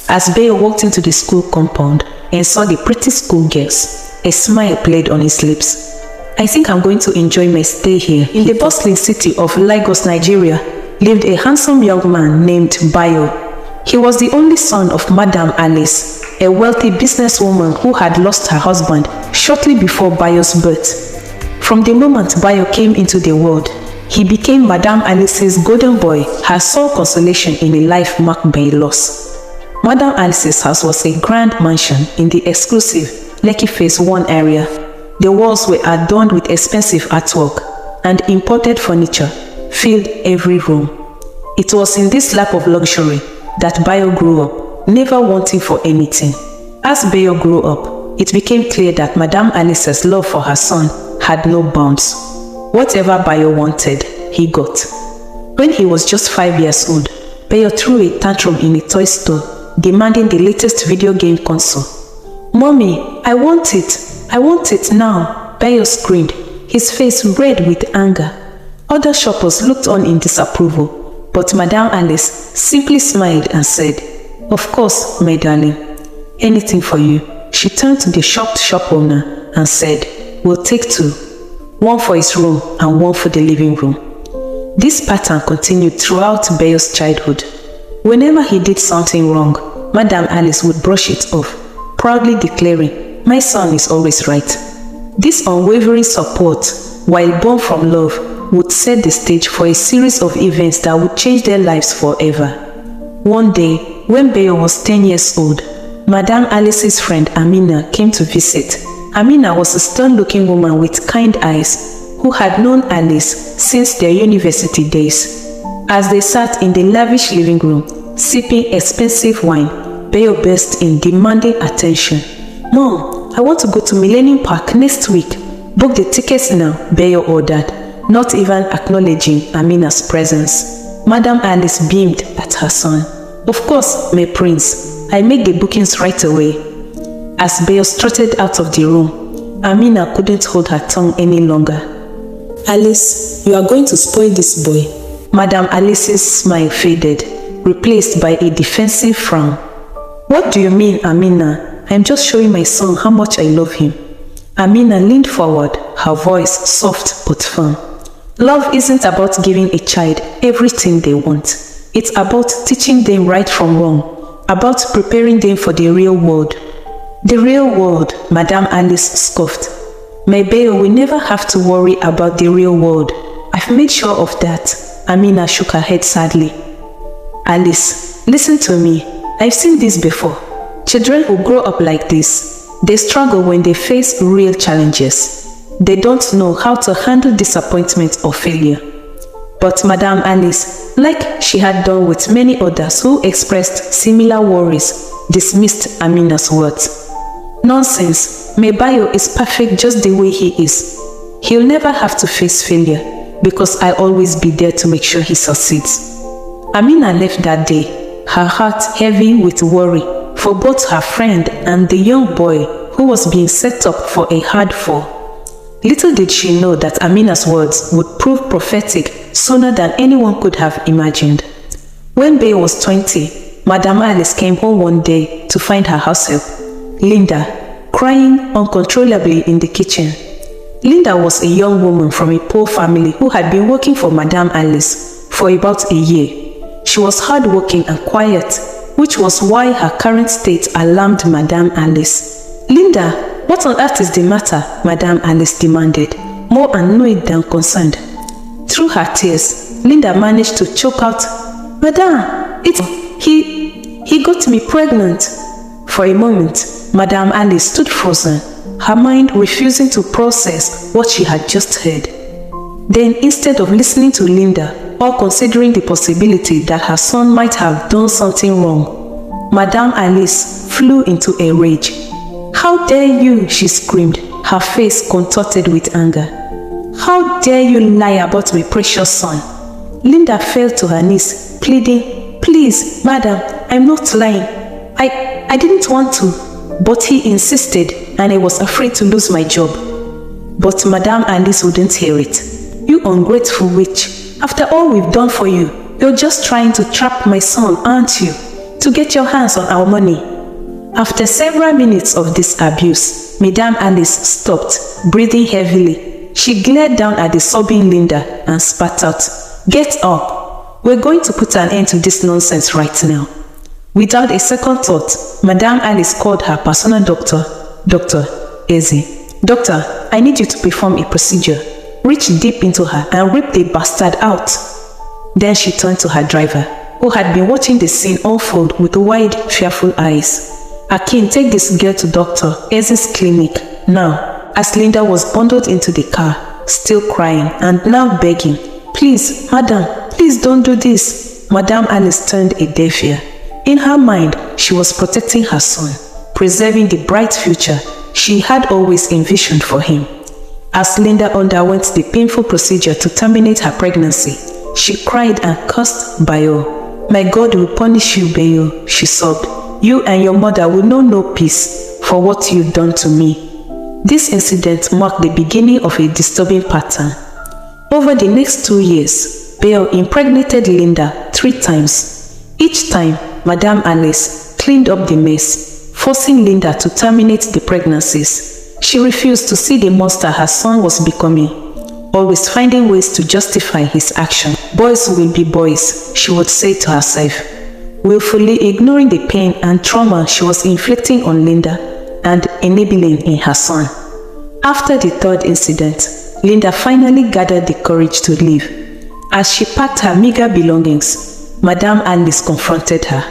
As Bayo walked into the school compound and saw the pretty schoolgirls, a smile played on his lips. I think I'm going to enjoy my stay here. In the bustling city of Lagos, Nigeria, lived a handsome young man named Bayo. He was the only son of Madam Alice, a wealthy businesswoman who had lost her husband shortly before Bayo's birth. From the moment Bayo came into the world, he became Madam Alice's golden boy, her sole consolation in a life marked by loss. Madam Alice's house was a grand mansion in the exclusive Lekki Phase 1 area. The walls were adorned with expensive artwork, and imported furniture filled every room. It was in this lap of luxury that Bayo grew up, never wanting for anything. As Bayo grew up, it became clear that Madam Alice's love for her son had no bounds. Whatever Bayo wanted, he got. When he was just 5 years old, Bayo threw a tantrum in a toy store, demanding the latest video game console. "Mommy, I want it! I want it now!" Bayo screamed, his face red with anger. Other shoppers looked on in disapproval, but Madam Alice simply smiled and said, "Of course, my darling. Anything for you." She turned to the shocked shop owner and said, "We'll take 2. One for his room and one for the living room." This pattern continued throughout Bayo's childhood. Whenever he did something wrong, Madam Alice would brush it off, proudly declaring, "My son is always right." This unwavering support, while born from love, would set the stage for a series of events that would change their lives forever. One day, when Bayo was 10 years old, Madam Alice's friend Amina came to visit. Amina was a stern-looking woman with kind eyes, who had known Alice since their university days. As they sat in the lavish living room, sipping expensive wine, Bayo burst in, demanding attention. "Mom, I want to go to Millennium Park next week. Book the tickets now," Bayo ordered, not even acknowledging Amina's presence. Madam Alice beamed at her son. "Of course, my prince. I make the bookings right away." As Bayo strutted out of the room, Amina couldn't hold her tongue any longer. "Alice, you are going to spoil this boy." Madam Alice's smile faded, replaced by a defensive frown. "What do you mean, Amina? I'm just showing my son how much I love him." Amina leaned forward, her voice soft but firm. "Love isn't about giving a child everything they want. It's about teaching them right from wrong, about preparing them for the real world." "The real world," Madam Alice scoffed. "My Bayo will never have to worry about the real world. I've made sure of that." Amina shook her head sadly. "Alice, listen to me. I've seen this before. Children who grow up like this, they struggle when they face real challenges. They don't know how to handle disappointment or failure." But Madam Alice, like she had done with many others who expressed similar worries, dismissed Amina's words. "Nonsense. My Bayo is perfect just the way he is. He'll never have to face failure, because I'll always be there to make sure he succeeds." Amina left that day, her heart heavy with worry for both her friend and the young boy who was being set up for a hard fall. Little did she know that Amina's words would prove prophetic sooner than anyone could have imagined. When Bayo was 20, Madam Alice came home one day to find her househelp, Linda, crying uncontrollably in the kitchen. Linda was a young woman from a poor family who had been working for Madam Alice for about a year. She was hardworking and quiet, which was why her current state alarmed Madam Alice. "Linda, what on earth is the matter?" Madam Alice demanded, more annoyed than concerned. Through her tears, Linda managed to choke out, "Madam, he got me pregnant." For a moment, Madam Alice stood frozen, her mind refusing to process what she had just heard. Then, instead of listening to Linda or considering the possibility that her son might have done something wrong, Madam Alice flew into a rage. "How dare you!" she screamed, her face contorted with anger. "How dare you lie about my precious son!" Linda fell to her knees, pleading, "Please, madam, I'm not lying. I didn't want to, but he insisted and I was afraid to lose my job." But Madam Alice wouldn't hear it. "You ungrateful witch, after all we've done for you, you're just trying to trap my son, aren't you?" to get your hands on our money. After several minutes of this abuse, Madame Alice stopped, breathing heavily. She glared down at the sobbing Linda and spat out, "Get up! We're going to put an end to this nonsense right now." Without a second thought, Madame Alice called her personal doctor, Dr. Eze. "Doctor, I need you to perform a procedure." Reached deep into her and ripped the bastard out. Then she turned to her driver, who had been watching the scene unfold with wide, fearful eyes. "Akin, take this girl to Dr. Eze's clinic now." As Linda was bundled into the car, still crying and now begging, "Please, madam, please don't do this." Madame Alice turned a deaf ear. In her mind, she was protecting her son, preserving the bright future she had always envisioned for him. As Linda underwent the painful procedure to terminate her pregnancy, she cried and cursed Bayo. "My God will punish you, Bayo," she sobbed. "You and your mother will know no peace for what you've done to me." This incident marked the beginning of a disturbing pattern. Over the next 2 years, Bayo impregnated Linda 3 times. Each time, Madame Alice cleaned up the mess, forcing Linda to terminate the pregnancies. She refused to see the monster her son was becoming, always finding ways to justify his action. "Boys will be boys," she would say to herself, willfully ignoring the pain and trauma she was inflicting on Linda and enabling in her son. After the 3rd incident, Linda finally gathered the courage to leave. As she packed her meager belongings, Madame Alice confronted her.